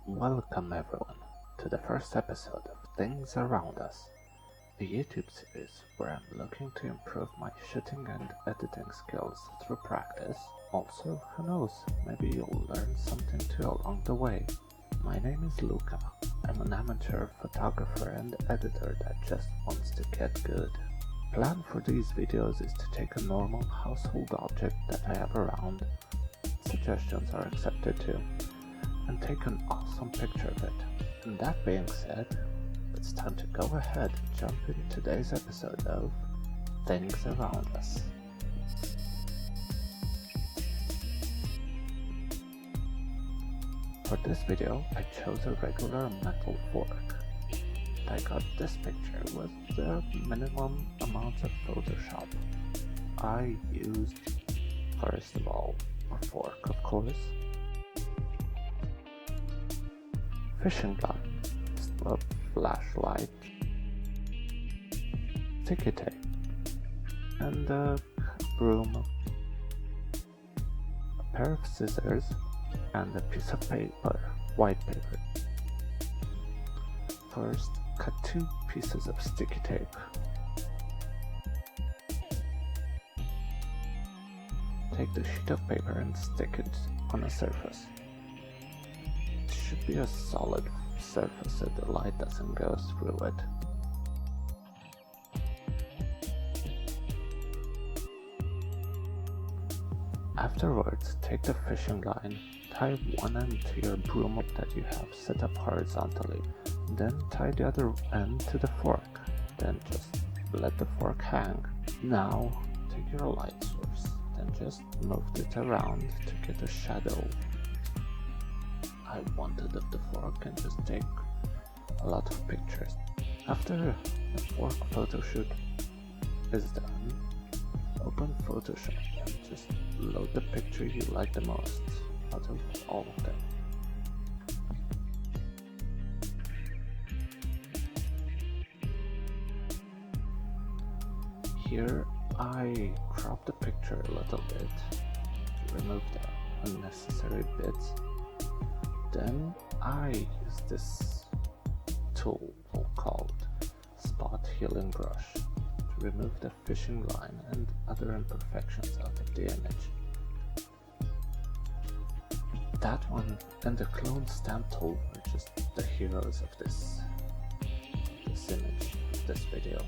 Welcome everyone to the first episode of Things Around Us, a YouTube series where I'm looking to improve my shooting and editing skills through practice. Also, who knows, maybe you'll learn something too along the way. My name is Luca. I'm an amateur photographer and editor that just wants to get good. Plan for these videos is to take a normal household object that I have around, suggestions are accepted too, and take an awesome picture of it. And that being said, it's time to go ahead and jump into today's episode of Things Around Us. For this video, I chose a regular metal fork. I got this picture with the minimum amount of Photoshop. I used, first of all, a fork of course, fishing line, a flashlight, sticky tape, and a broom, a pair of scissors, and a piece of paper, white paper. First, cut 2 pieces of sticky tape. Take the sheet of paper and stick it on a surface. It should be a solid surface so the light doesn't go through it. Afterwards, take the fishing line, tie one end to your broom that you have set up horizontally, then tie the other end to the fork, then just let the fork hang. Now, take your light source, then just move it around to get a shadow I wanted of the fork and just take a lot of pictures. After the fork photo shoot is done, open Photoshop and just load the picture you like the most out of all of them. Here I crop the picture a little bit to remove the unnecessary bits. Then I use this tool called Spot Healing Brush to remove the fishing line and other imperfections out of the image. That one and the clone stamp tool are just the heroes of this image, this video.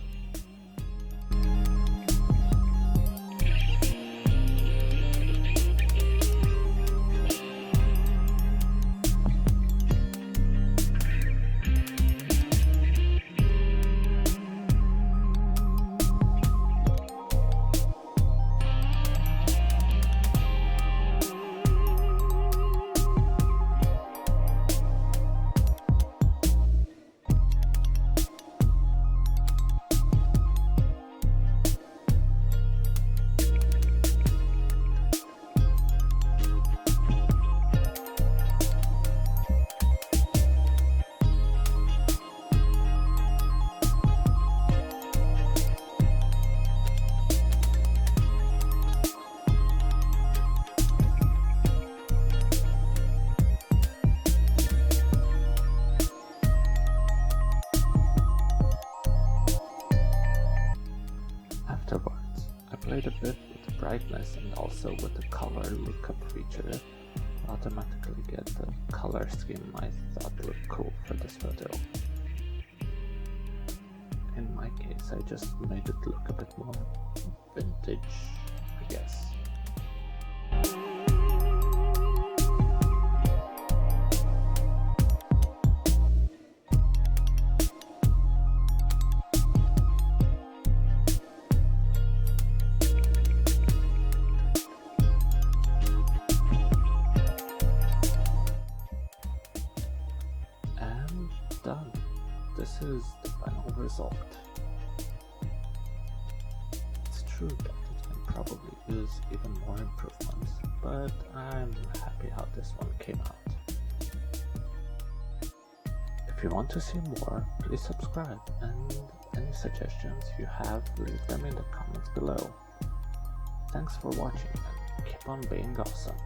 Afterwards, I played a bit with the brightness and also with the color lookup feature to automatically get the color scheme I thought looked cool for this photo. In my case, I just made it look a bit more vintage, I guess. Done. This is the final result. It's true that it can probably use even more improvements, but I'm happy how this one came out. If you want to see more, please subscribe, and any suggestions you have, leave them in the comments below. Thanks for watching and keep on being awesome.